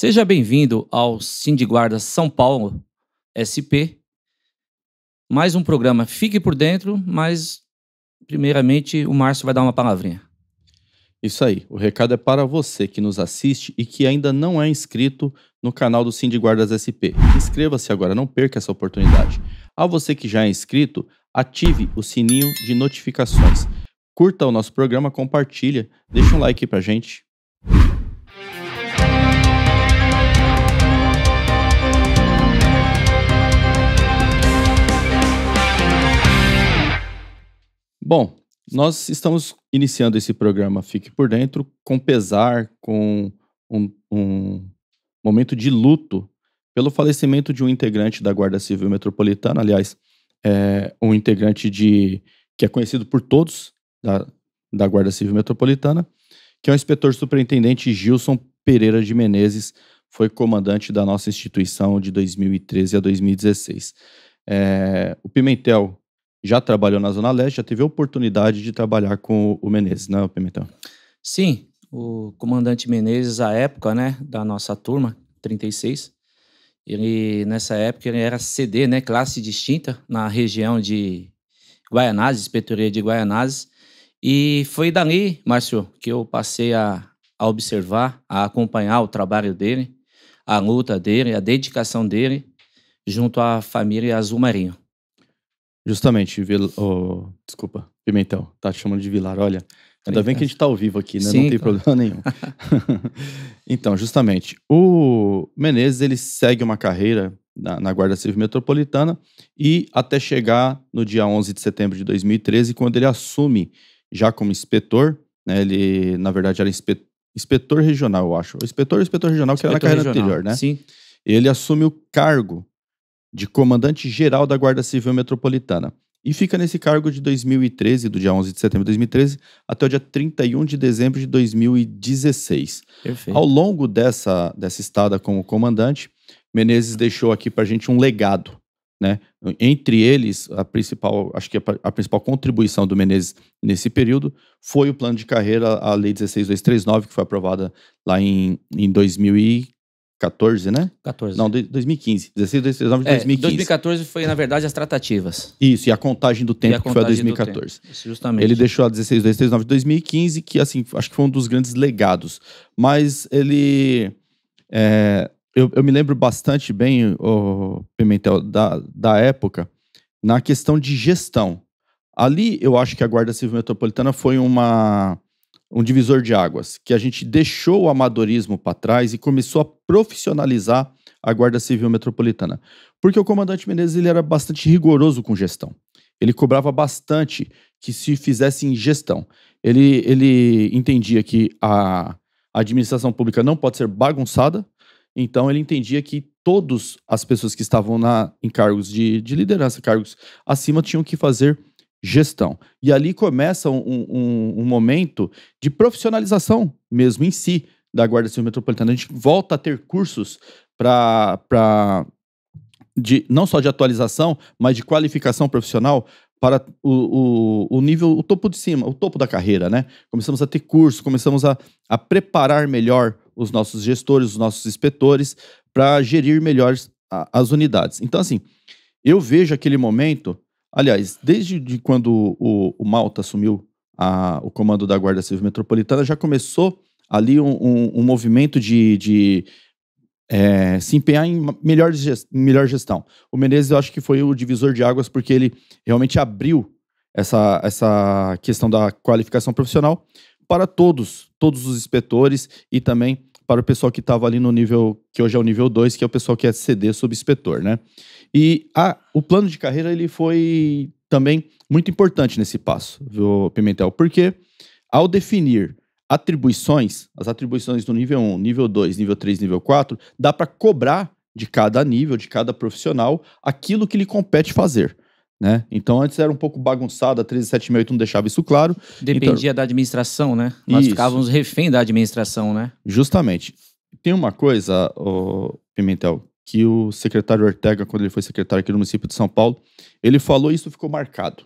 Seja bem-vindo ao Sindiguarda São Paulo SP, mais um programa Fique por Dentro, mas primeiramente o Márcio vai dar uma palavrinha. Isso aí, o recado é para você que nos assiste e que ainda não é inscrito no canal do Sindiguardas SP. Inscreva-se agora, não perca essa oportunidade. A você que já é inscrito, ative o sininho de notificações. Curta o nosso programa, compartilha, deixa um like pra gente. Bom, nós estamos iniciando esse programa Fique por Dentro com pesar, com um momento de luto pelo falecimento de um integrante da Guarda Civil Metropolitana, aliás, um integrante que é conhecido por todos da Guarda Civil Metropolitana, que é o inspetor superintendente Gilson Pereira de Menezes, foi comandante da nossa instituição de 2013 a 2016. O Pimentel já trabalhou na Zona Leste, já teve a oportunidade de trabalhar com o Menezes, né, Pimentel? Sim, o comandante Menezes, à época, né, da nossa turma, 36, nessa época, ele era CD, né, classe distinta, na região de Guaianazes, inspetoria de Guaianazes, e foi dali, Márcio, que eu passei a observar, a acompanhar o trabalho dele, a luta dele, a dedicação dele, junto à família Azul Marinho. Justamente, desculpa, Pimentel, tá te chamando de Vilar, olha, ainda bem que a gente tá ao vivo aqui, né? Sim, Não tem claro. problema nenhum. Então, justamente, o Menezes, ele segue uma carreira na Guarda Civil Metropolitana e até chegar no dia 11 de setembro de 2013, quando ele assume já como inspetor, né? Ele, na verdade, era inspetor regional, eu acho. O inspetor regional, que era na carreira Regional, anterior, né? Sim. Ele assume o cargo de comandante-geral da Guarda Civil Metropolitana. E fica nesse cargo de 2013, do dia 11 de setembro de 2013, até o dia 31 de dezembro de 2016. Perfeito. Ao longo dessa estada como comandante, Menezes deixou aqui pra gente um legado, né? Entre eles, acho que a principal contribuição do Menezes nesse período foi o plano de carreira, a Lei 16.239, que foi aprovada lá em 2014, né? 14. Não, 2015. 16.239 de 2015. 2014 foi, na verdade, as tratativas. Isso, e a contagem do tempo, E a que foi a contagem do 2014. tempo. Isso, justamente. Ele deixou a 16.239 de 2015, que, assim, acho que foi um dos grandes legados. Mas ele... Eu me lembro bastante bem, Pimentel, da época, na questão de gestão. Ali, eu acho que a Guarda Civil Metropolitana foi um divisor de águas, que a gente deixou o amadorismo para trás e começou a profissionalizar a Guarda Civil Metropolitana. Porque o comandante Menezes, ele era bastante rigoroso com gestão. Ele cobrava bastante que se fizesse em gestão. Ele entendia que a administração pública não pode ser bagunçada, então ele entendia que todas as pessoas que estavam em cargos de liderança, cargos acima, tinham que fazer gestão. E ali começa um momento de profissionalização mesmo em si da Guarda Civil Metropolitana. A gente volta a ter cursos não só de atualização, mas de qualificação profissional para o nível, o topo de cima, o topo da carreira, né? Começamos a ter cursos, começamos a preparar melhor os nossos gestores, os nossos inspetores, para gerir melhor as unidades. Então, assim, eu vejo aquele momento, aliás, desde quando o Malta assumiu o comando da Guarda Civil Metropolitana, já começou ali um movimento de se empenhar em melhor gestão. O Menezes, eu acho que foi o divisor de águas, porque ele realmente abriu essa questão da qualificação profissional para todos os inspetores e também para o pessoal que estava ali no nível, que hoje é o nível 2, que é o pessoal que é CD subinspetor, né? E o plano de carreira, ele foi também muito importante nesse passo, viu, Pimentel? Porque ao definir as atribuições do nível 1, nível 2, nível 3, nível 4, dá para cobrar de cada nível, de cada profissional, aquilo que lhe compete fazer, né? Então, antes era um pouco bagunçado, a 13768 não deixava isso claro. Dependia da administração, né? Nós ficávamos refém da administração, né? Justamente. Tem uma coisa, Pimentel, que o secretário Ortega, quando ele foi secretário aqui no município de São Paulo, ele falou e isso ficou marcado.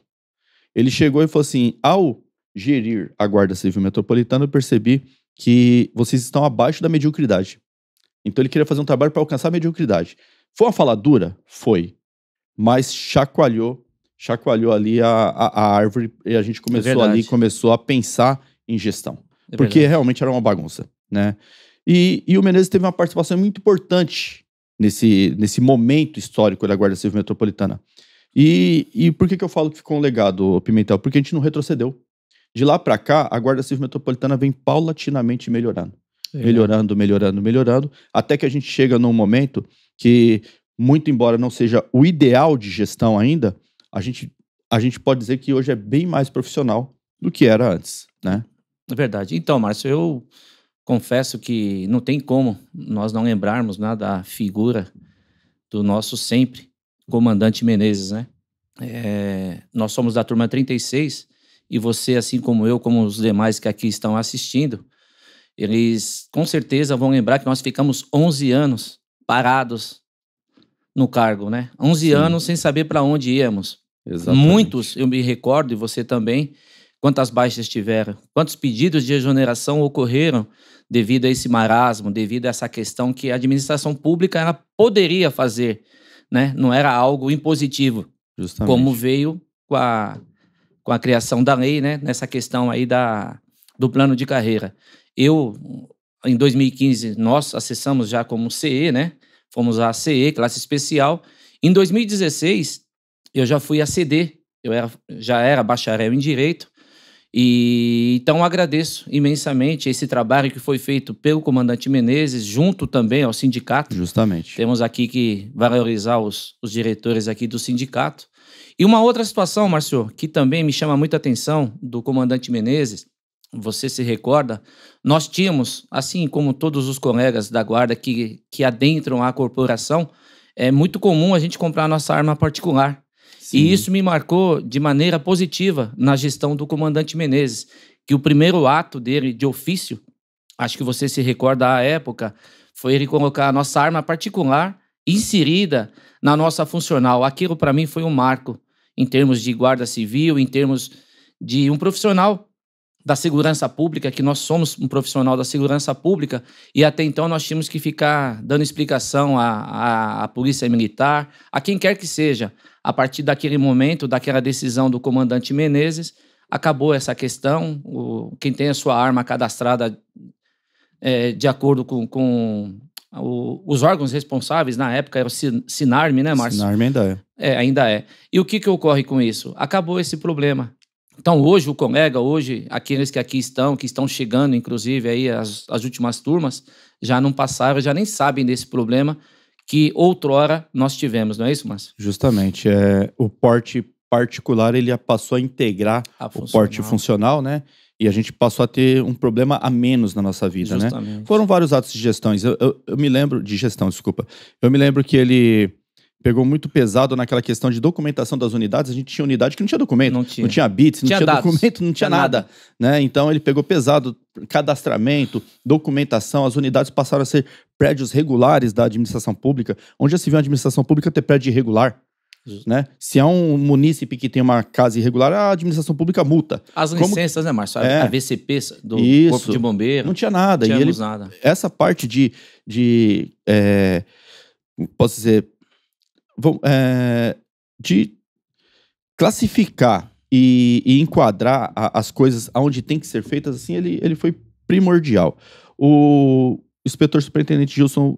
Ele chegou e falou assim, ao gerir a Guarda Civil Metropolitana, eu percebi que vocês estão abaixo da mediocridade. Então ele queria fazer um trabalho para alcançar a mediocridade. Foi uma fala dura? Foi. Mas chacoalhou ali a árvore e a gente começou a pensar em gestão. Porque realmente era uma bagunça, né? E o Menezes teve uma participação muito importante nesse momento histórico da Guarda Civil Metropolitana. E por que eu falo que ficou um legado, Pimentel? Porque a gente não retrocedeu. De lá para cá, a Guarda Civil Metropolitana vem paulatinamente melhorando. Melhorando, até que a gente chega num momento que, muito embora não seja o ideal de gestão ainda, a gente pode dizer que hoje é bem mais profissional do que era antes, né? É verdade. Então, Márcio, eu confesso que não tem como nós não lembrarmos, né, da figura do nosso sempre comandante Menezes, né? Nós somos da turma 36 e você, assim como eu, como os demais que aqui estão assistindo, eles com certeza vão lembrar que nós ficamos 11 anos parados no cargo, né? 11 anos sem saber para onde íamos. Exatamente. Muitos, eu me recordo, e você também, quantas baixas tiveram, quantos pedidos de exoneração ocorreram devido a esse marasmo, devido a essa questão que a administração pública ela poderia fazer, né? Não era algo impositivo, Justamente. como veio com a criação da lei, né? Nessa questão aí do plano de carreira. Em 2015, nós acessamos já como CE, né? Fomos a CE, classe especial. Em 2016, eu já fui a CD, já era bacharel em Direito. E então agradeço imensamente esse trabalho que foi feito pelo comandante Menezes, junto também ao sindicato. Justamente. Temos aqui que valorizar os diretores aqui do sindicato. E uma outra situação, Márcio, que também me chama muita atenção do comandante Menezes, você se recorda, nós tínhamos, assim como todos os colegas da guarda que adentram a corporação, é muito comum a gente comprar a nossa arma particular. Sim. E isso me marcou de maneira positiva na gestão do comandante Menezes, que o primeiro ato dele de ofício, acho que você se recorda à época, foi ele colocar a nossa arma particular inserida na nossa funcional. Aquilo para mim foi um marco em termos de guarda civil, em termos de um profissional da segurança pública, que nós somos um profissional da segurança pública, e até então nós tínhamos que ficar dando explicação à polícia militar, a quem quer que seja. A partir daquele momento, daquela decisão do comandante Menezes, acabou essa questão. Quem tem a sua arma cadastrada de acordo com os órgãos responsáveis, na época era o Sinarme, né, Márcio? Sinarme ainda é. Ainda é. E o que ocorre com isso? Acabou esse problema. Então, hoje, o colega, aqueles que aqui estão, que estão chegando, inclusive, aí as últimas turmas, já não passaram, já nem sabem desse problema que outrora nós tivemos, não é isso, Márcio? Justamente. O porte particular, ele passou a integrar o porte funcional, né? E a gente passou a ter um problema a menos na nossa vida, Justamente. né? Foram vários atos de gestões. Eu me lembro... De gestão, desculpa. Eu me lembro que ele pegou muito pesado naquela questão de documentação das unidades. A gente tinha unidade que não tinha documento, não tinha bits, não tinha documento, não tinha nada, né? Então ele pegou pesado, cadastramento, documentação. As unidades passaram a ser prédios regulares da administração pública. Onde já se viu a administração pública ter prédio irregular? Né? Se é um munícipe que tem uma casa irregular, a administração pública multa. As licenças, né, Márcio? A VCP do Corpo de Bombeiro. Não tinha nada. Não tínhamos nada. Essa parte posso dizer, de classificar e enquadrar as coisas aonde tem que ser feitas, assim, ele foi primordial. O inspetor superintendente Gilson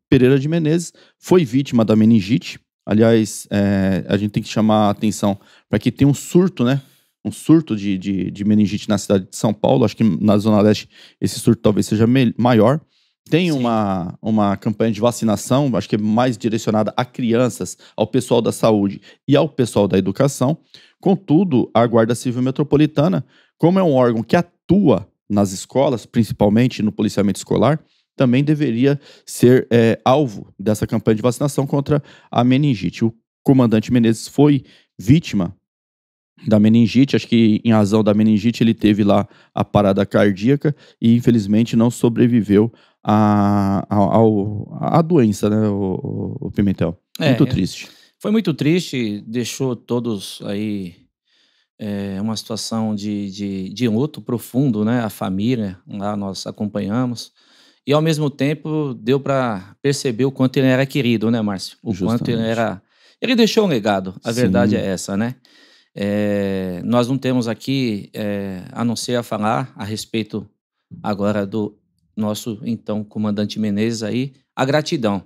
Pereira de Menezes foi vítima da meningite. Aliás, a gente tem que chamar a atenção para que tem um surto, né? Um surto de meningite na cidade de São Paulo. Acho que na Zona Leste esse surto talvez seja maior. Tem uma campanha de vacinação, acho que é mais direcionada a crianças, ao pessoal da saúde e ao pessoal da educação. Contudo, a Guarda Civil Metropolitana, como é um órgão que atua nas escolas, principalmente no policiamento escolar, também deveria ser alvo dessa campanha de vacinação contra a meningite. O comandante Menezes foi vítima da meningite, acho que em razão da meningite ele teve lá a parada cardíaca e infelizmente não sobreviveu à doença, né, o Pimentel. Muito triste. Foi muito triste, deixou todos aí uma situação de luto profundo, né, a família, lá nós acompanhamos. e ao mesmo tempo deu para perceber o quanto ele era querido, né, Márcio? O quanto ele Justamente. era... Ele deixou um legado, a verdade Sim. é essa, né? Nós não temos aqui a não ser a falar a respeito agora do nosso, então, comandante Menezes aí, a gratidão.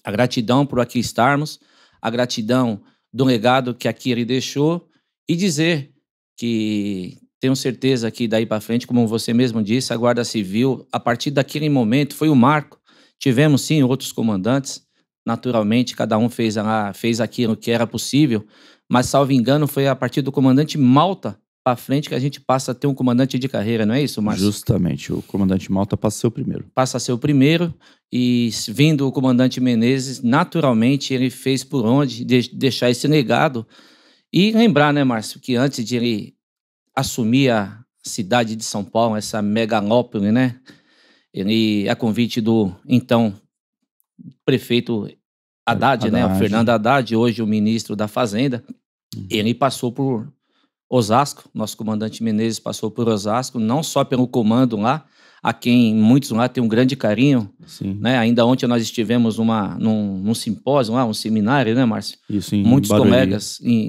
A gratidão por aqui estarmos, a gratidão do legado que aqui ele deixou e dizer que tenho certeza que daí para frente, como você mesmo disse, a Guarda Civil, a partir daquele momento, foi um marco. Tivemos, sim, outros comandantes, naturalmente, cada um fez aquilo que era possível, mas, salvo engano, foi a partir do comandante Malta para frente que a gente passa a ter um comandante de carreira, não é isso, Márcio? Justamente, o comandante Malta passa a ser o primeiro. Passa a ser o primeiro, e vindo o comandante Menezes, naturalmente ele fez por onde deixar esse legado. E lembrar, né, Márcio, que antes de ele assumir a cidade de São Paulo, essa megalópole, né, ele, a convite do então prefeito Haddad, né, o Fernando Haddad, hoje o ministro da Fazenda, ele passou por Osasco, nosso comandante Menezes passou por Osasco, não só pelo comando lá, a quem muitos lá têm um grande carinho, né? Ainda ontem nós estivemos num simpósio lá, um seminário, né, Márcio? Isso, em muitos Barueri.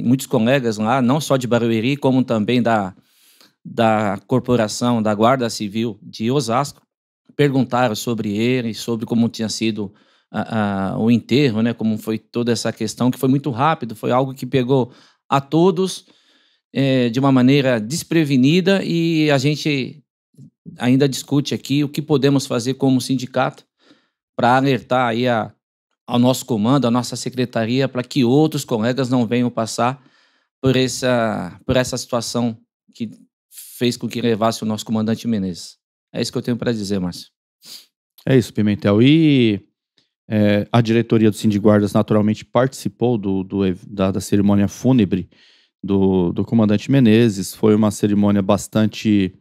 muitos colegas lá, não só de Barueri, como também da corporação da Guarda Civil de Osasco, perguntaram sobre ele, sobre como tinha sido o enterro, né? Como foi toda essa questão, que foi muito rápido, foi algo que pegou a todos de uma maneira desprevenida, e a gente ainda discute aqui o que podemos fazer como sindicato para alertar aí ao nosso comando, à nossa secretaria, para que outros colegas não venham passar por essa situação que fez com que levasse o nosso comandante Menezes. É isso que eu tenho para dizer, Márcio. É isso, Pimentel. E a diretoria do Sindiguardas naturalmente participou da cerimônia fúnebre do comandante Menezes. Foi uma cerimônia bastante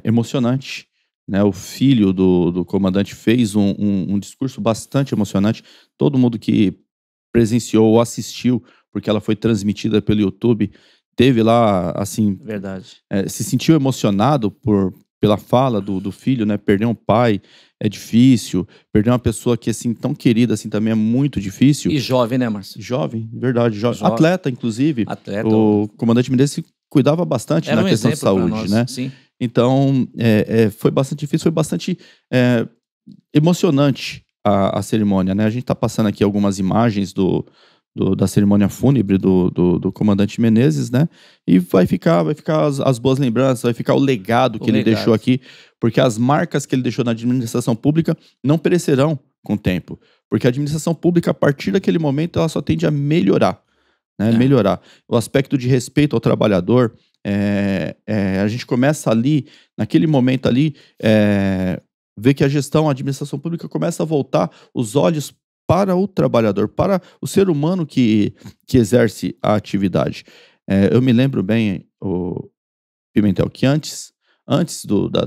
emocionante, né? O filho do comandante fez um discurso bastante emocionante. Todo mundo que presenciou ou assistiu, porque ela foi transmitida pelo YouTube, teve lá, assim... Verdade. Se sentiu emocionado pela fala do filho, né? Perder um pai é difícil, perder uma pessoa que, assim, tão querida, assim, também é muito difícil. E jovem, né, Márcio? Jovem, verdade. Atleta, inclusive. Atleta. O comandante Menezes cuidava bastante na questão de saúde, né? Sim. Então, foi bastante difícil, foi bastante emocionante a cerimônia, né? A gente tá passando aqui algumas imagens da cerimônia fúnebre do comandante Menezes, né? E vai ficar as boas lembranças, vai ficar o legado que ele deixou aqui, porque as marcas que ele deixou na administração pública não perecerão com o tempo, porque a administração pública, a partir daquele momento, ela só tende a melhorar, né? Melhorar. O aspecto de respeito ao trabalhador, a gente começa ali, naquele momento ali, ver que a administração pública começa a voltar os olhos para o trabalhador, para o ser humano que exerce a atividade. Eu me lembro bem, o Pimentel, que antes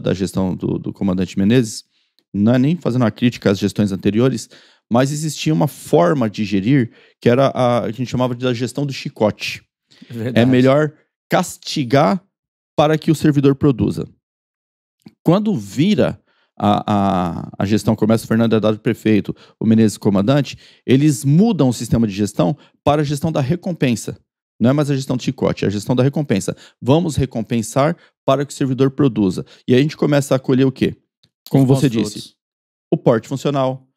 da gestão do comandante Menezes, não é nem fazendo uma crítica às gestões anteriores, mas existia uma forma de gerir que era a gente chamava de gestão do chicote. Verdade. É melhor castigar para que o servidor produza. Quando vira a gestão, começa o Fernando Haddad prefeito, o Menezes comandante, eles mudam o sistema de gestão para a gestão da recompensa. Não é mais a gestão de chicote, é a gestão da recompensa. Vamos recompensar para que o servidor produza. E aí a gente começa a colher o quê? Como você disse, o porte funcional,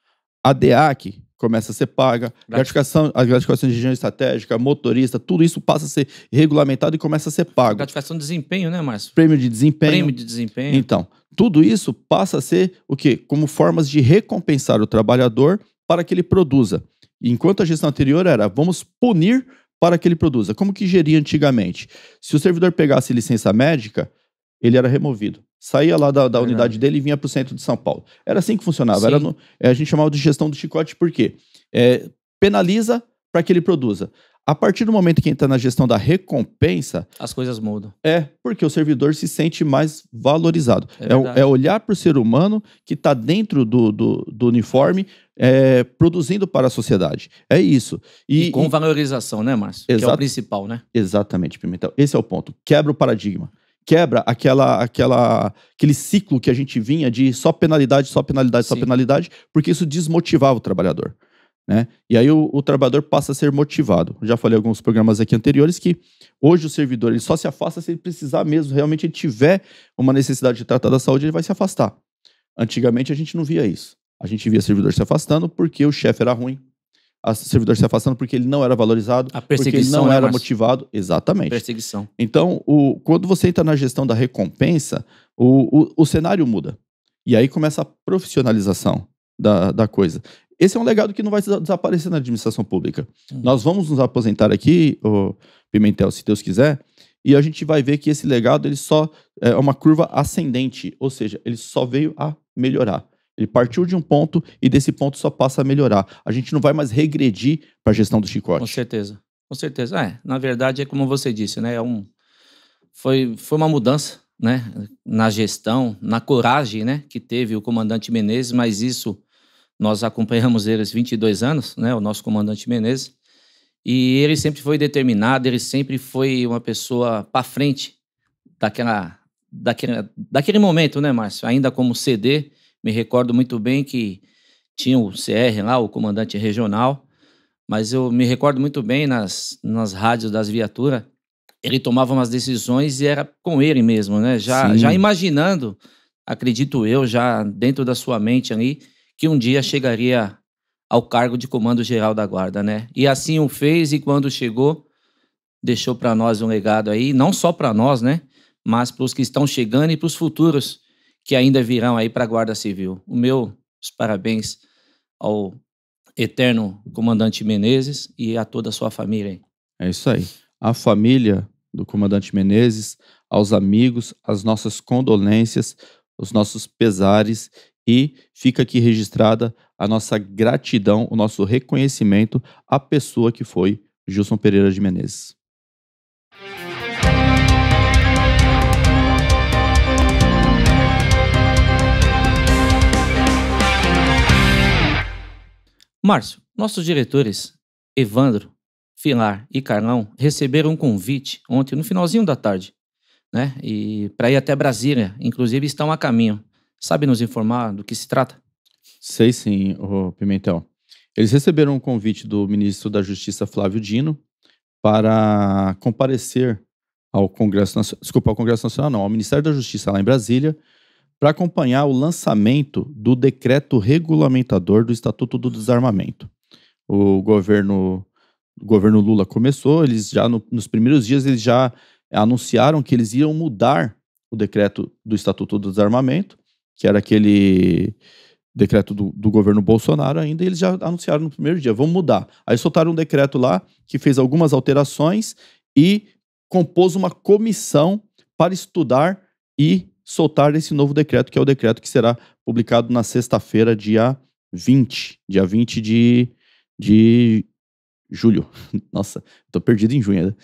a DEAC começa a ser paga, a gratificação de região estratégica, motorista, tudo isso passa a ser regulamentado e começa a ser pago. Gratificação de desempenho, né, Márcio? Prêmio de desempenho. Prêmio de desempenho. Então, tudo isso passa a ser o quê? Como formas de recompensar o trabalhador para que ele produza. Enquanto a gestão anterior era, vamos punir para que ele produza. Como que geria antigamente? Se o servidor pegasse licença médica, ele era removido. Saía lá da unidade dele e vinha para o centro de São Paulo. Era assim que funcionava. A gente chamava de gestão do chicote, por quê? Penaliza para que ele produza. A partir do momento que entra na gestão da recompensa... as coisas mudam. Porque o servidor se sente mais valorizado. É olhar para o ser humano que está dentro do uniforme, produzindo para a sociedade. É isso. E com valorização, né, Márcio? Que é o principal, né? Exatamente, Pimentel. Esse é o ponto. Quebra o paradigma. quebra aquele ciclo que a gente vinha de só penalidade, só penalidade, só Sim. penalidade, porque isso desmotivava o trabalhador, né? E aí o trabalhador passa a ser motivado. Já falei em alguns programas aqui anteriores que hoje o servidor ele só se afasta se ele precisar mesmo, realmente ele tiver uma necessidade de tratar da saúde, ele vai se afastar. Antigamente a gente não via isso. A gente via servidor se afastando porque o chefe era ruim, a servidor se afastando porque ele não era valorizado, A porque ele perseguição, não né, era Márcio? motivado. Exatamente. Perseguição. Então, quando você entra na gestão da recompensa, o cenário muda. E aí começa a profissionalização da coisa. Esse é um legado que não vai desaparecer na administração pública. Nós vamos nos aposentar aqui, Pimentel, se Deus quiser, e a gente vai ver que esse legado ele só é uma curva ascendente, ou seja, ele só veio a melhorar. Ele partiu de um ponto e desse ponto só passa a melhorar. A gente não vai mais regredir para a gestão do chicote. Com certeza. Com certeza. Na verdade, é como você disse, né? Foi uma mudança, né? Na gestão, na coragem, né? Que teve o comandante Menezes, mas isso nós acompanhamos eles 22 anos, né? O nosso comandante Menezes. E ele sempre foi determinado, ele sempre foi uma pessoa para frente daquele momento, né, Márcio? Ainda como CD, me recordo muito bem que tinha o CR lá, o comandante regional, mas eu me recordo muito bem nas rádios das viaturas, ele tomava umas decisões e era com ele mesmo, né? Já imaginando, acredito eu, já dentro da sua mente ali, que um dia chegaria ao cargo de comando geral da guarda, né? E assim o fez e quando chegou, deixou para nós um legado aí, não só para nós, né? Mas para os que estão chegando e para os futuros que ainda virão aí para a Guarda Civil. Os parabéns ao eterno comandante Menezes e a toda a sua família aí. É isso aí. A família do comandante Menezes, aos amigos, as nossas condolências, os nossos pesares e fica aqui registrada a nossa gratidão, o nosso reconhecimento à pessoa que foi Gilson Pereira de Menezes. Márcio, nossos diretores, Evandro, Filar e Carlão, receberam um convite ontem, no finalzinho da tarde, né? E para ir até Brasília, inclusive estão a caminho. Sabe nos informar do que se trata? Sei sim, Pimentel. Eles receberam um convite do ministro da Justiça, Flávio Dino, para comparecer ao Congresso Nacional, não, ao Ministério da Justiça lá em Brasília, para acompanhar o lançamento do decreto regulamentador do Estatuto do Desarmamento. O governo Lula começou, eles já nos primeiros dias eles já anunciaram que eles iam mudar o decreto do Estatuto do Desarmamento, que era aquele decreto do governo Bolsonaro ainda, e eles já anunciaram no primeiro dia, vamos mudar. Aí soltaram um decreto lá que fez algumas alterações e compôs uma comissão para estudar e soltar esse novo decreto, que é o decreto que será publicado na sexta-feira, dia 20 de julho. Nossa, tô perdido em junho ainda.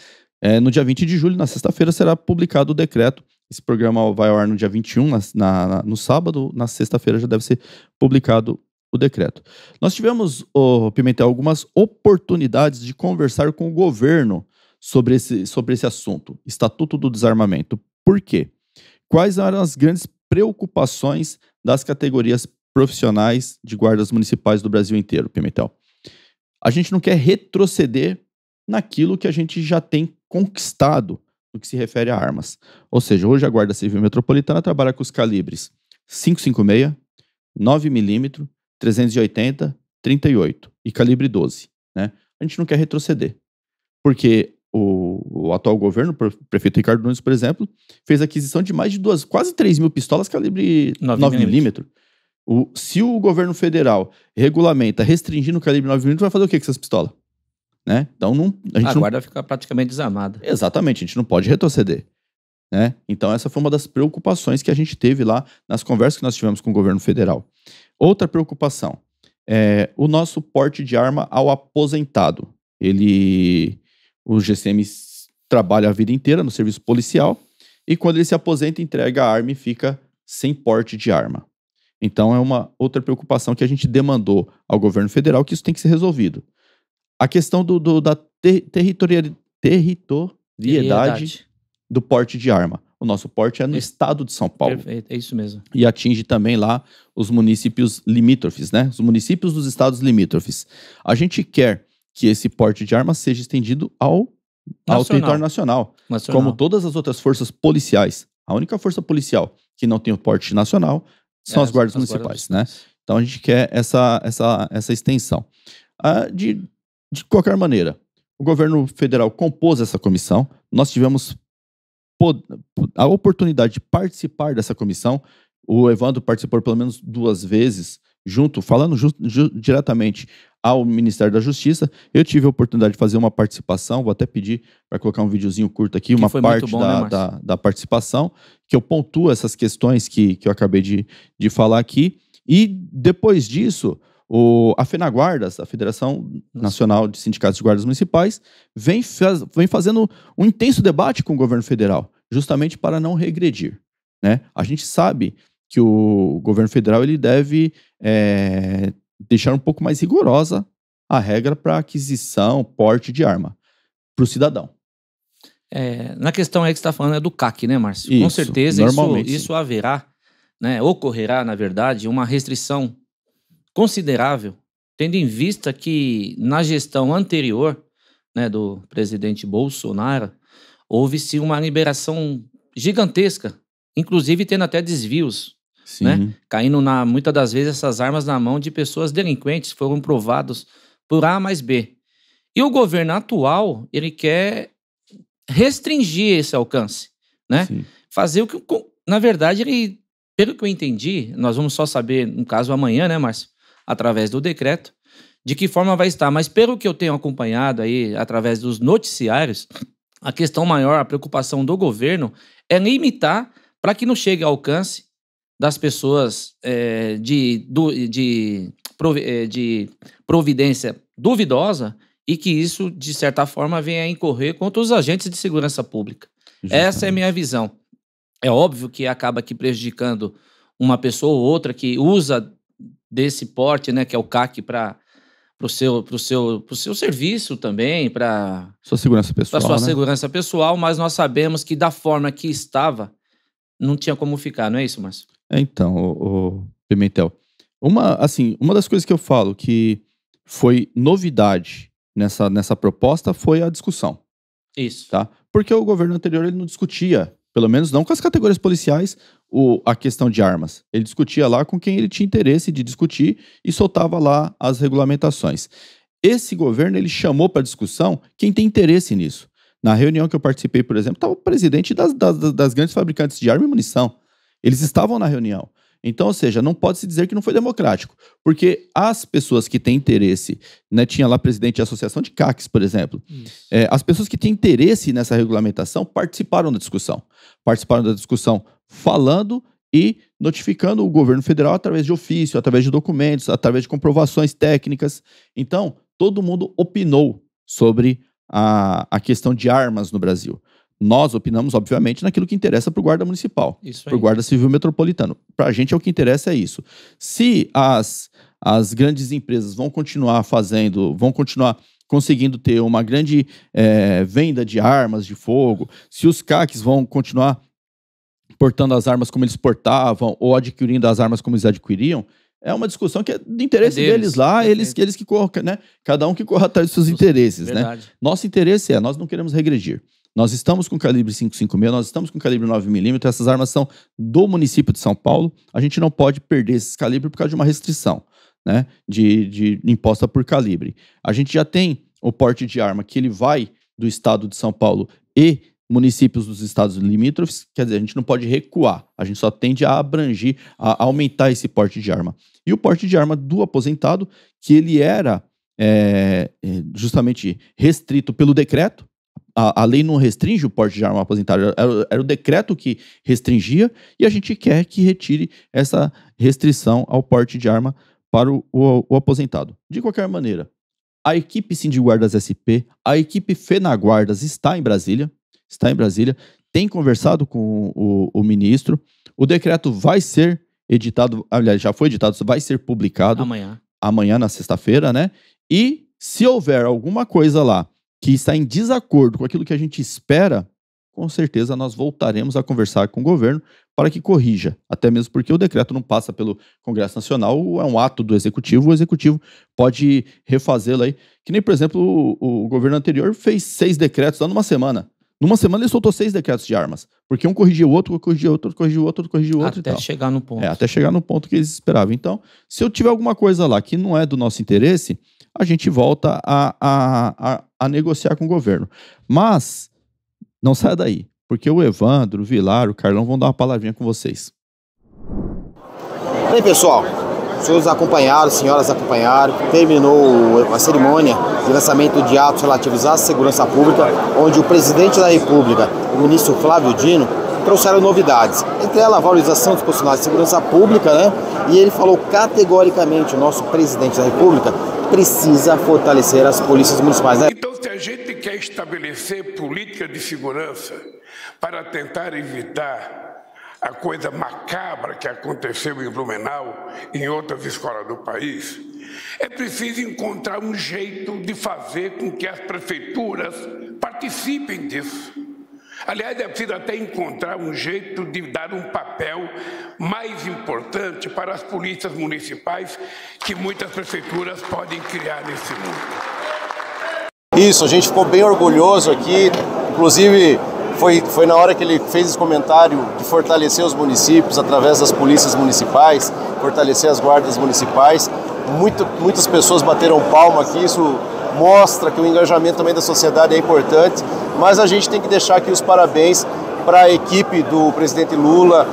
No dia 20 de julho, na sexta-feira, será publicado o decreto. Esse programa vai ao ar no dia 21, no sábado. Na sexta-feira já deve ser publicado o decreto. Nós tivemos, Pimentel, algumas oportunidades de conversar com o governo sobre esse assunto, Estatuto do Desarmamento. Por quê? Quais eram as grandes preocupações das categorias profissionais de guardas municipais do Brasil inteiro, Pimentel? A gente não quer retroceder naquilo que a gente já tem conquistado no que se refere a armas. Ou seja, hoje a Guarda Civil Metropolitana trabalha com os calibres 5,56, 9mm, 380, 38 e calibre 12. Né? A gente não quer retroceder. Porque o atual governo, o prefeito Ricardo Nunes, por exemplo, fez aquisição de mais de quase 3 mil pistolas calibre 9mm. Se o governo federal regulamenta restringindo o calibre 9mm, vai fazer o que com essas pistolas? Né? Então a guarda fica praticamente desarmada. Exatamente, a gente não pode retroceder. Né? Então essa foi uma das preocupações que a gente teve lá nas conversas que nós tivemos com o governo federal. Outra preocupação é o nosso porte de arma ao aposentado. O GCM trabalha a vida inteira no serviço policial e quando ele se aposenta, entrega a arma e fica sem porte de arma. Então é uma outra preocupação que a gente demandou ao governo federal, que isso tem que ser resolvido. A questão da territorialidade do porte de arma. O nosso porte é no estado de São Paulo. Perfeito, é isso mesmo. E atinge também lá os municípios limítrofes, né? Os municípios dos estados limítrofes. A gente quer que esse porte de armas seja estendido ao território nacional, como todas as outras forças policiais. A única força policial que não tem o porte nacional são as guardas municipais, né? Então a gente quer essa extensão. De qualquer maneira, o governo federal compôs essa comissão, nós tivemos a oportunidade de participar dessa comissão. O Evandro participou pelo menos 2 vezes, falando diretamente ao Ministério da Justiça. Eu tive a oportunidade de fazer uma participação, vou até pedir para colocar um videozinho curto aqui, uma parte da participação, que eu pontuo essas questões que eu acabei de falar aqui. E depois disso, a FENAGuardas, a Federação Nacional de Sindicatos de Guardas Municipais, vem fazendo um intenso debate com o governo federal, justamente para não regredir, né? A gente sabe que o governo federal ele deve deixar um pouco mais rigorosa a regra para aquisição, porte de arma para o cidadão. Na questão aí que você está falando é do CAC, né, Márcio? Isso, com certeza isso sim. haverá, né, ocorrerá, na verdade, uma restrição considerável, tendo em vista que na gestão anterior, né, do presidente Bolsonaro, houve-se uma liberação gigantesca, inclusive tendo até desvios, né, caindo muitas das vezes essas armas na mão de pessoas delinquentes, foram provados por A mais B. E o governo atual, ele quer restringir esse alcance, né? Sim. Fazer o que, na verdade, ele, pelo que eu entendi, nós vamos só saber, no caso, amanhã, né, Márcio? Através do decreto, de que forma vai estar. Mas pelo que eu tenho acompanhado aí, através dos noticiários, a questão maior, a preocupação do governo é limitar para que não chegue ao alcance das pessoas de providência duvidosa e que isso, de certa forma, venha a incorrer contra os agentes de segurança pública. Justamente. Essa é a minha visão. É óbvio que acaba aqui prejudicando uma pessoa ou outra que usa desse porte, né, que é o CAC, para o seu serviço também, para sua segurança pessoal, para sua segurança pessoal, mas nós sabemos que da forma que estava, não tinha como ficar, não é isso, Márcio? Então, o Pimentel, uma das coisas que eu falo que foi novidade nessa proposta foi a discussão. Isso. Tá? Porque o governo anterior ele não discutia, pelo menos não com as categorias policiais, a questão de armas. Ele discutia lá com quem ele tinha interesse de discutir e soltava lá as regulamentações. Esse governo ele chamou para discussão quem tem interesse nisso. Na reunião que eu participei, por exemplo, estava o presidente das grandes fabricantes de arma e munição. Eles estavam na reunião. Então, ou seja, não pode se dizer que não foi democrático, porque as pessoas que têm interesse, né, tinha lá presidente de associação de CACs, por exemplo, as pessoas que têm interesse nessa regulamentação participaram da discussão falando e notificando o governo federal através de ofício, através de documentos, através de comprovações técnicas. Então, todo mundo opinou sobre a questão de armas no Brasil. Nós opinamos, obviamente, naquilo que interessa para o guarda municipal, para o guarda civil metropolitano. Para a gente, o que interessa é isso. Se as grandes empresas vão continuar conseguindo ter uma grande venda de armas de fogo, se os CACs vão continuar portando as armas como eles portavam ou adquirindo as armas como eles adquiriam, é uma discussão que é de interesse deles lá, eles que corram, né? Cada um que corra atrás dos seus interesses, né? Nosso interesse nós não queremos regredir. Nós estamos com calibre 5.56, nós estamos com calibre 9mm, essas armas são do município de São Paulo, a gente não pode perder esses calibres por causa de uma restrição, né, de imposta por calibre. A gente já tem o porte de arma que ele vai do estado de São Paulo e municípios dos estados limítrofes, quer dizer, a gente não pode recuar, a gente só tende a abranger, a aumentar esse porte de arma. E o porte de arma do aposentado, que ele era justamente restrito pelo decreto. A lei não restringe o porte de arma aposentado, era o decreto que restringia, e a gente quer que retire essa restrição ao porte de arma para o aposentado. De qualquer maneira, a equipe Sindiguardas SP, a equipe FENAGuardas está em Brasília, tem conversado com o ministro, o decreto vai ser editado, aliás, já foi editado, vai ser publicado amanhã na sexta-feira, né? E se houver alguma coisa lá que está em desacordo com aquilo que a gente espera, com certeza nós voltaremos a conversar com o governo para que corrija, até mesmo porque o decreto não passa pelo Congresso Nacional, é um ato do Executivo, o Executivo pode refazê-lo aí, que nem, por exemplo, o governo anterior fez 6 decretos lá numa semana. Numa semana ele soltou 6 decretos de armas, porque um corrigia o outro, corrigia o outro, corrigia o outro, corrigia o outro e tal. Até chegar no ponto. Até chegar no ponto que eles esperavam. Então, se eu tiver alguma coisa lá que não é do nosso interesse, a gente volta a negociar com o governo. Mas, não saia daí, porque o Evandro, o Vilar, o Carlão vão dar uma palavrinha com vocês. Bem, pessoal, os senhores acompanharam, senhoras acompanharam, terminou a cerimônia de lançamento de atos relativos à segurança pública, onde o presidente da República, o ministro Flávio Dino, trouxeram novidades. Entre elas, a valorização dos profissionais de segurança pública, né? E ele falou categoricamente, o nosso presidente da República precisa fortalecer as polícias municipais, né? Então, se a gente quer estabelecer política de segurança para tentar evitar a coisa macabra que aconteceu em Blumenau e em outras escolas do país, é preciso encontrar um jeito de fazer com que as prefeituras participem disso. Aliás, é preciso até encontrar um jeito de dar um papel mais importante para as polícias municipais que muitas prefeituras podem criar nesse mundo. Isso, a gente ficou bem orgulhoso aqui, inclusive foi na hora que ele fez esse comentário de fortalecer os municípios através das polícias municipais, fortalecer as guardas municipais. Muitas pessoas bateram palma aqui, isso mostra que o engajamento também da sociedade é importante, mas a gente tem que deixar aqui os parabéns para a equipe do presidente Lula,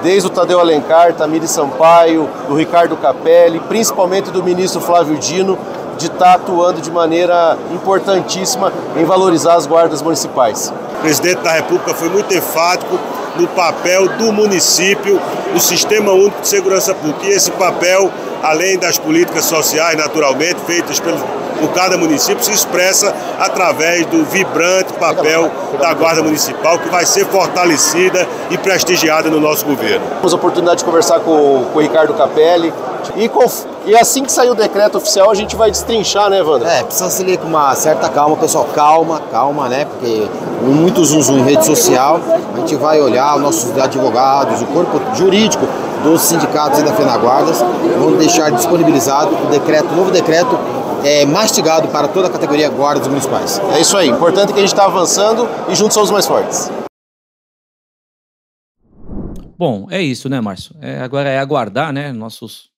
desde o Tadeu Alencar, Tamires Sampaio, do Ricardo Capelli, principalmente do ministro Flávio Dino, de estar atuando de maneira importantíssima em valorizar as guardas municipais. O presidente da República foi muito enfático no papel do município, do Sistema Único de Segurança Pública. E esse papel, além das políticas sociais, naturalmente, feitas por cada município, se expressa através do vibrante papel da Guarda Municipal, que vai ser fortalecida e prestigiada no nosso governo. Temos a oportunidade de conversar com o Ricardo Capelli. E assim que sair o decreto oficial, a gente vai destrinchar, né, Evandro? Precisa se ler com uma certa calma, pessoal. Calma, né? Porque muito zoom em rede social. A gente vai olhar os nossos advogados, o corpo jurídico dos sindicatos e da FENAGuardas. Vão deixar disponibilizado o novo decreto mastigado para toda a categoria guardas municipais. É isso aí. Importante que a gente está avançando e juntos somos mais fortes. Bom, é isso, né, Márcio? Agora é aguardar, né? Nossos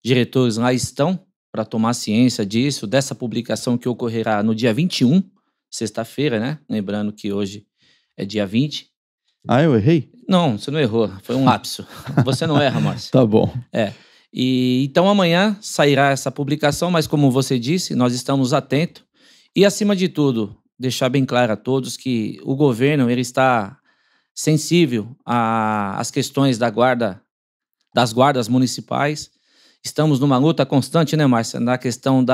diretores lá estão para tomar ciência disso, dessa publicação que ocorrerá no dia 21, sexta-feira, né? Lembrando que hoje é dia 20. Ah, eu errei? Não, você não errou. Foi um lapso. Você não erra, Márcio. Tá bom. E então amanhã sairá essa publicação, mas como você disse, nós estamos atentos e, acima de tudo, deixar bem claro a todos que o governo ele está sensível às questões das guardas municipais. Estamos numa luta constante, né, Márcia, na questão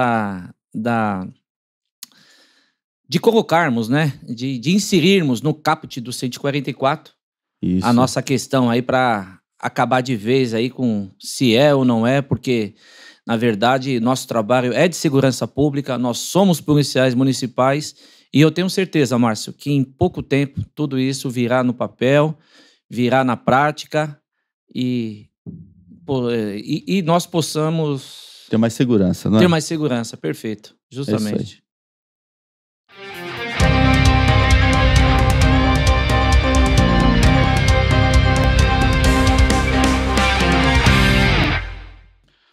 de colocarmos, né, de inserirmos no caput do 144 Isso. A nossa questão aí para acabar de vez aí com se é ou não é, porque, na verdade, nosso trabalho é de segurança pública, nós somos policiais municipais e eu tenho certeza, Márcio, que em pouco tempo tudo isso virá no papel, virá na prática e nós possamos ter mais segurança, né? Ter mais segurança, perfeito, justamente.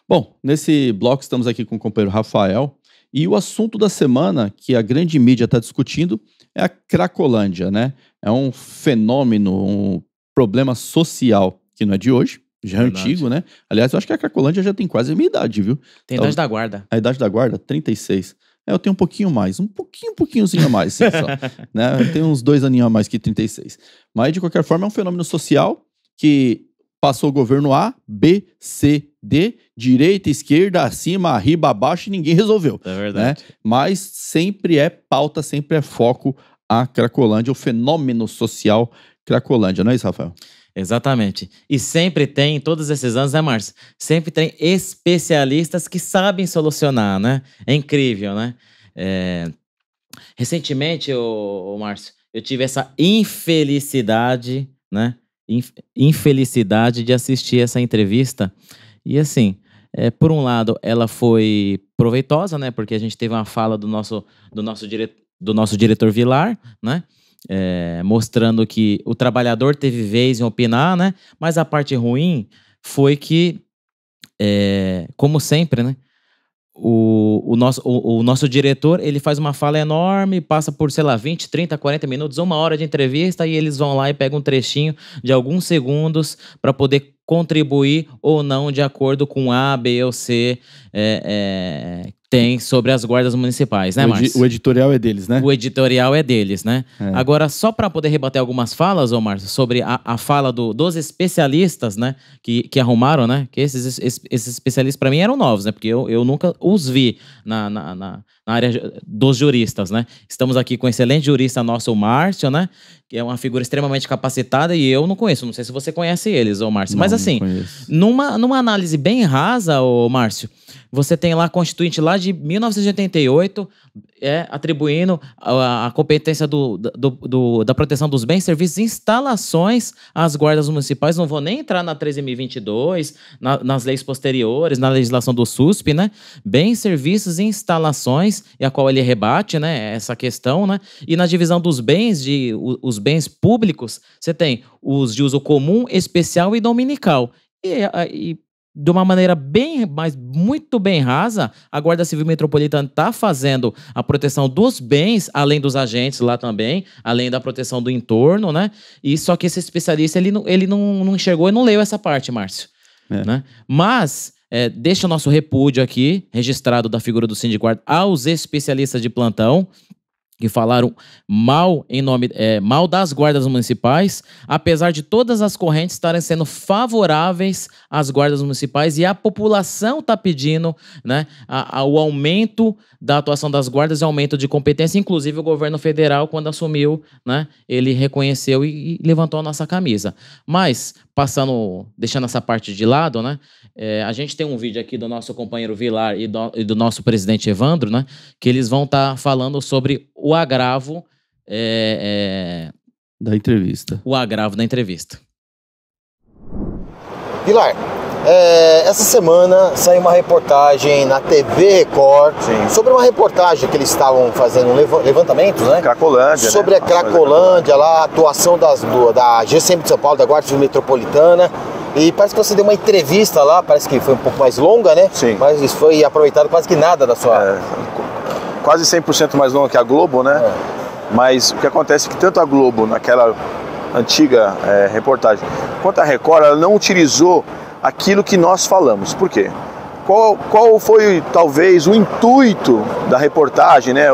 Bom, nesse bloco estamos aqui com o companheiro Rafael e o assunto da semana que a grande mídia está discutindo é a Cracolândia, né? É um fenômeno, um problema social que não é de hoje, já é antigo, né? Aliás, eu acho que a Cracolândia já tem quase a minha idade, viu? Tem a idade da guarda. A idade da guarda, 36. Eu tenho um pouquinho mais, pouquinhozinho a mais, sim, só, né? Eu tenho uns 2 aninhos a mais que 36. Mas, de qualquer forma, é um fenômeno social que passou o governo A, B, C, D, direita, esquerda, acima, arriba, abaixo e ninguém resolveu. É verdade. Né? Mas sempre é pauta, sempre é foco a Cracolândia, o fenômeno social Cracolândia, não é isso, Rafael? Exatamente. E sempre tem, todos esses anos, né, Márcio? Sempre tem especialistas que sabem solucionar, né? É incrível, né? Recentemente, Márcio, eu tive essa infelicidade, né? Infelicidade de assistir essa entrevista. E assim, por um lado, ela foi proveitosa, né? Porque a gente teve uma fala do nosso diretor Vilar, né? Mostrando que o trabalhador teve vez em opinar, né? Mas a parte ruim foi que, como sempre, né? O nosso diretor, ele faz uma fala enorme, passa por, sei lá, 20, 30, 40 minutos, 1 hora de entrevista, e eles vão lá e pegam um trechinho de alguns segundos para poder contribuir ou não de acordo com A, B ou C tem sobre as guardas municipais, né, Márcio? O editorial é deles, né? O editorial é deles, né? Agora, só para poder rebater algumas falas, ô Márcio, sobre a fala dos especialistas, né, que arrumaram, né, que esses especialistas para mim eram novos, né, porque eu nunca os vi na área dos juristas, né? Estamos aqui com o excelente jurista nosso, o Márcio, né, que é uma figura extremamente capacitada e eu não conheço, não sei se você conhece eles, ô Márcio, mas assim, numa análise bem rasa, ô Márcio, você tem lá a Constituinte lá de 1988 atribuindo a competência da proteção dos bens, serviços e instalações às guardas municipais. Não vou nem entrar na 13.022, nas leis posteriores, na legislação do SUSP, né? Bens, serviços e instalações, e a qual ele rebate, né, essa questão, né? E na divisão dos bens, os bens públicos, você tem os de uso comum, especial e dominical. E de uma maneira muito bem rasa, a Guarda Civil Metropolitana está fazendo a proteção dos bens, além dos agentes lá também, além da proteção do entorno, né? E só que esse especialista, ele não enxergou e não leu essa parte, Márcio. Né? Mas deixa o nosso repúdio aqui, registrado da figura do Sindiguarda, aos especialistas de plantão, que falaram mal das guardas municipais, apesar de todas as correntes estarem sendo favoráveis às guardas municipais, e a população está pedindo, né, o aumento da atuação das guardas e aumento de competência. Inclusive o governo federal, quando assumiu, né, ele reconheceu e levantou a nossa camisa. Mas, deixando essa parte de lado, né, a gente tem um vídeo aqui do nosso companheiro Vilar e do nosso presidente Evandro, né, que eles vão estar falando sobre o agravo da entrevista. O agravo da entrevista. Vilar, essa semana saiu uma reportagem na TV Record sobre uma reportagem que eles estavam fazendo um levantamento, né? Cracolândia, sobre a Cracolândia, lá, a atuação da GCM de São Paulo, da Guarda Civil Metropolitana. E parece que você deu uma entrevista lá, parece que foi um pouco mais longa, né? Sim. Mas isso foi aproveitado quase que nada da sua... Quase 100% mais longa que a Globo, né? Mas o que acontece é que tanto a Globo, naquela antiga reportagem, quanto a Record, ela não utilizou aquilo que nós falamos. Por quê? Qual foi, talvez, o intuito da reportagem, né?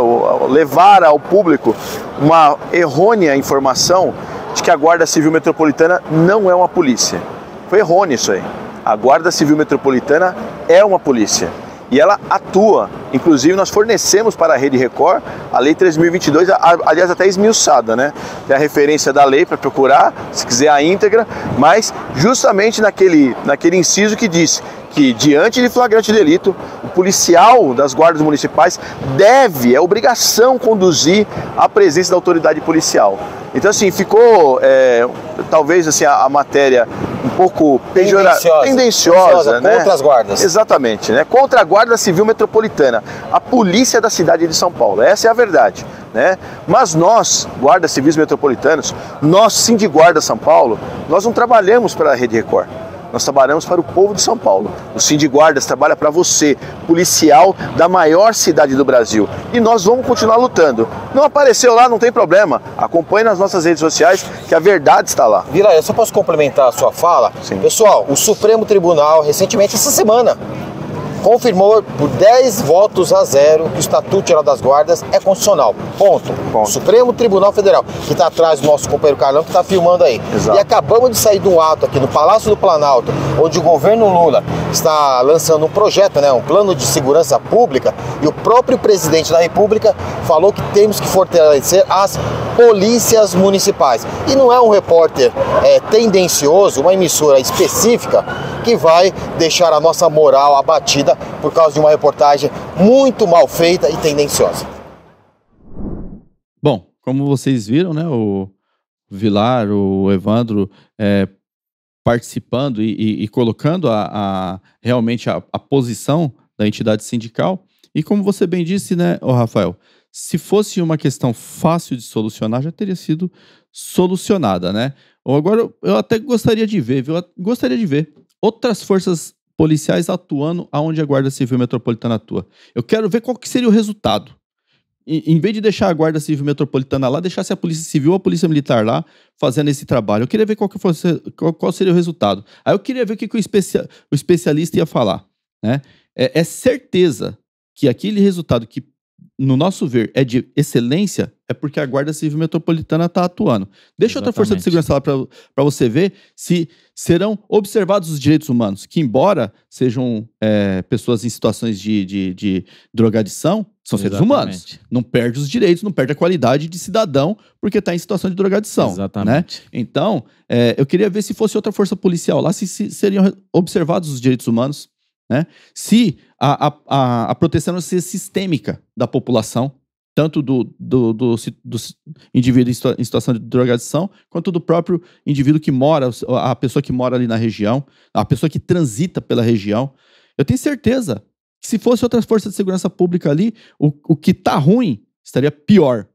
Levar ao público uma errônea informação de que a Guarda Civil Metropolitana não é uma polícia. Foi errôneo isso aí. A Guarda Civil Metropolitana é uma polícia. E ela atua. Inclusive, nós fornecemos para a Rede Record a Lei 3.022, aliás, até esmiuçada, né? Tem a referência da lei para procurar, se quiser a íntegra, mas justamente naquele inciso que diz que, diante de flagrante delito, o policial das guardas municipais é obrigação conduzir a presença da autoridade policial. Então, assim, ficou, talvez, assim, a matéria um pouco tendenciosa, né? Contra as guardas. Exatamente, né? Contra a Guarda Civil Metropolitana, a polícia da cidade de São Paulo. Essa é a verdade, né? Mas nós, guardas civis metropolitanos, nós, Sindiguarda São Paulo, nós não trabalhamos para a Rede Record. Nós trabalhamos para o povo de São Paulo. O Sindiguardas trabalha para você, policial da maior cidade do Brasil. E nós vamos continuar lutando. Não apareceu lá, não tem problema. Acompanhe nas nossas redes sociais que a verdade está lá. Vilar, eu só posso complementar a sua fala? Sim. Pessoal, o Supremo Tribunal, recentemente, essa semana, confirmou por 10 votos a 0 que o Estatuto Geral das Guardas é constitucional. Ponto. O Supremo Tribunal Federal, que está atrás do nosso companheiro Carlão, que está filmando aí. Exato. E acabamos de sair de um ato aqui no Palácio do Planalto, onde o governo Lula está lançando um projeto, né, um plano de segurança pública, e o próprio presidente da República falou que temos que fortalecer as polícias municipais. E não é um repórter tendencioso, uma emissora específica, que vai deixar a nossa moral abatida por causa de uma reportagem muito mal feita e tendenciosa. Bom, como vocês viram, né, o Vilar, o Evandro participando e colocando realmente a posição da entidade sindical. E como você bem disse, né, Rafael, se fosse uma questão fácil de solucionar, já teria sido solucionada, né? Ou agora eu até gostaria de ver outras forças policiais atuando aonde a Guarda Civil Metropolitana atua. Eu quero ver qual que seria o resultado. Em vez de deixar a Guarda Civil Metropolitana lá, deixasse a Polícia Civil ou a Polícia Militar lá fazendo esse trabalho. Eu queria ver qual seria o resultado. Aí eu queria ver o que o especialista ia falar, né? É certeza que aquele resultado que, no nosso ver, é de excelência, é porque a Guarda Civil Metropolitana está atuando. Deixa outra força de segurança lá para você ver se serão observados os direitos humanos, que embora sejam pessoas em situações de drogadição, são seres humanos. Não perde os direitos, não perde a qualidade de cidadão porque está em situação de drogadição. Exatamente. Né? Então, eu queria ver se fosse outra força policial lá, se seriam observados os direitos humanos, né? Se a proteção ser sistêmica da população, tanto do indivíduo em situação de drogadição, quanto do próprio indivíduo que mora, a pessoa que mora ali na região, a pessoa que transita pela região. Eu tenho certeza que se fosse outra força de segurança pública ali, o que tá ruim estaria pior.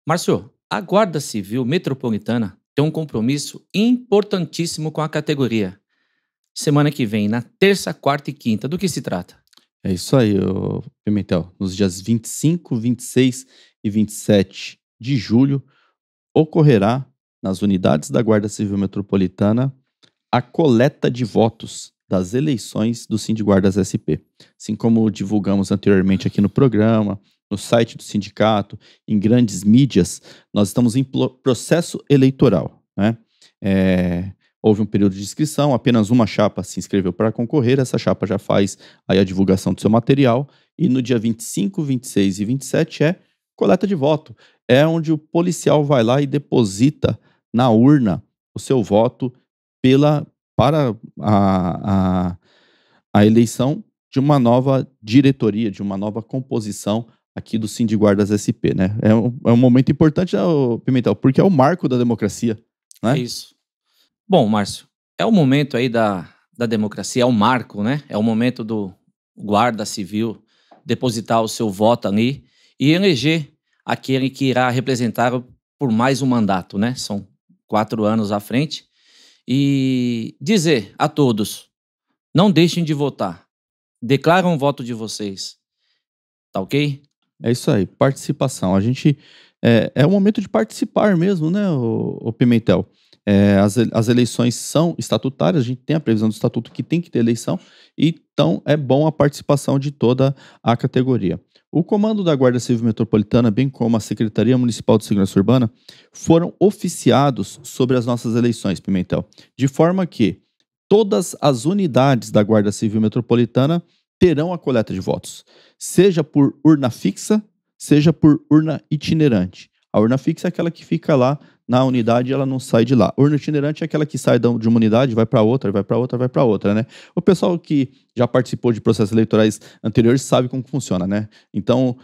Márcio, a Guarda Civil Metropolitana tem um compromisso importantíssimo com a categoria. Semana que vem, na terça, quarta e quinta, do que se trata? É isso aí, Pimentel. Nos dias 25, 26 e 27 de julho, ocorrerá nas unidades da Guarda Civil Metropolitana a coleta de votos das eleições do Sindiguardas SP. Assim como divulgamos anteriormente aqui no programa, no site do sindicato, em grandes mídias, nós estamos em processo eleitoral, né? Houve um período de inscrição, apenas uma chapa se inscreveu para concorrer, essa chapa já faz aí a divulgação do seu material, e no dia 25, 26 e 27 é coleta de voto. É onde o policial vai lá e deposita na urna o seu voto para a eleição de uma nova diretoria, de uma nova composição aqui do Sindiguardas SP, né? É um momento importante, né, Pimentel, porque é o marco da democracia, né? É isso. Bom, Márcio, é o momento aí da democracia, é o marco, né? É o momento do Guarda Civil depositar o seu voto ali e eleger aquele que irá representar por mais um mandato, né? São 4 anos à frente. E dizer a todos, não deixem de votar. Declaram o voto de vocês. Tá ok? É isso aí, participação. A gente é o momento de participar mesmo, né, o Pimentel? As eleições são estatutárias, a gente tem a previsão do estatuto que tem que ter eleição, então é bom a participação de toda a categoria. O comando da Guarda Civil Metropolitana, bem como a Secretaria Municipal de Segurança Urbana, foram oficiados sobre as nossas eleições, Pimentel, de forma que todas as unidades da Guarda Civil Metropolitana terão a coleta de votos, seja por urna fixa, seja por urna itinerante. A urna fixa é aquela que fica lá na unidade e ela não sai de lá. A urna itinerante é aquela que sai de uma unidade, vai para outra, vai para outra, vai para outra, né? O pessoal que já participou de processos eleitorais anteriores sabe como funciona, né? Então,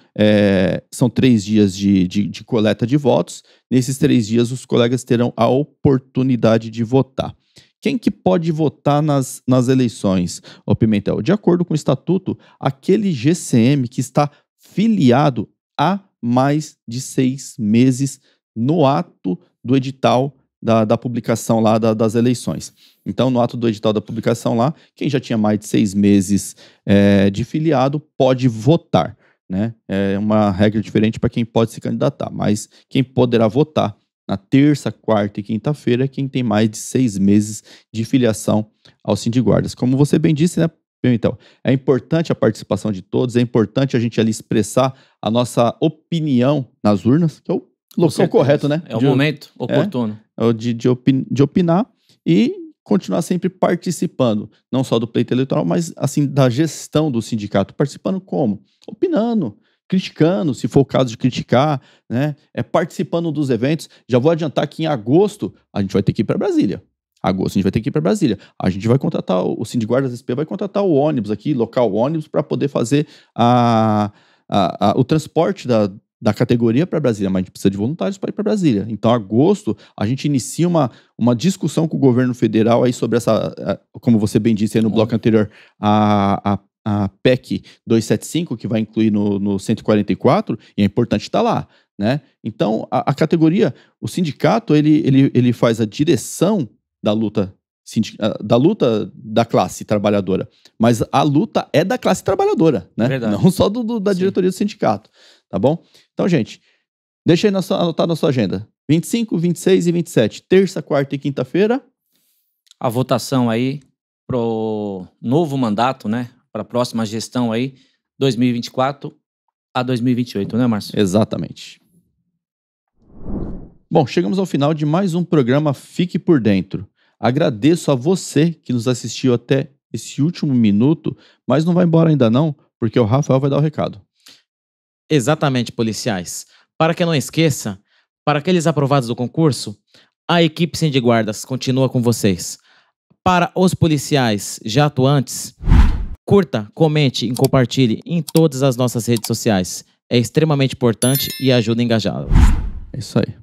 são 3 dias de coleta de votos. Nesses 3 dias, os colegas terão a oportunidade de votar. Quem que pode votar nas eleições, ô Pimentel? De acordo com o estatuto, aquele GCM que está filiado há mais de 6 meses no ato do edital da publicação lá das eleições. Então, no ato do edital da publicação lá, quem já tinha mais de 6 meses de filiado pode votar, né? É uma regra diferente para quem pode se candidatar, mas quem poderá votar na terça, quarta e quinta-feira é quem tem mais de 6 meses de filiação ao Sindiguardas. Como você bem disse, né, então, é importante a participação de todos, é importante a gente ali expressar a nossa opinião nas urnas, que é o local correto, né? É o momento oportuno. De opinar e continuar sempre participando, não só do pleito eleitoral, mas assim da gestão do sindicato. Participando como? Opinando, criticando, se for o caso de criticar, né? Participando dos eventos. Já vou adiantar que em agosto a gente vai ter que ir para Brasília. Agosto a gente vai ter que ir para Brasília. A gente vai contratar, o Sindiguardas SP vai contratar o ônibus aqui, local ônibus, para poder fazer o transporte da categoria para Brasília, mas a gente precisa de voluntários para ir para Brasília. Então, agosto, a gente inicia uma discussão com o governo federal aí sobre como você bem disse aí no bloco anterior, a PEC 275, que vai incluir no 144, e é importante estar lá, né? Então, a categoria, o sindicato, ele faz a direção da luta da classe trabalhadora, mas a luta é da classe trabalhadora, né? Verdade. Não só da diretoria do sindicato, tá bom? Então, gente, deixa aí anotar na sua agenda. 25, 26 e 27, terça, quarta e quinta-feira. A votação aí pro novo mandato, né? Para a próxima gestão aí, 2024 a 2028, né, Márcio? Exatamente. Bom, chegamos ao final de mais um programa Fique por Dentro. Agradeço a você que nos assistiu até esse último minuto, mas não vai embora ainda não, porque o Rafael vai dar o recado. Exatamente, policiais. Para que não esqueça, para aqueles aprovados do concurso, a equipe Sindiguardas continua com vocês. Para os policiais já atuantes, curta, comente e compartilhe em todas as nossas redes sociais. É extremamente importante e ajuda a engajá-los. É isso aí.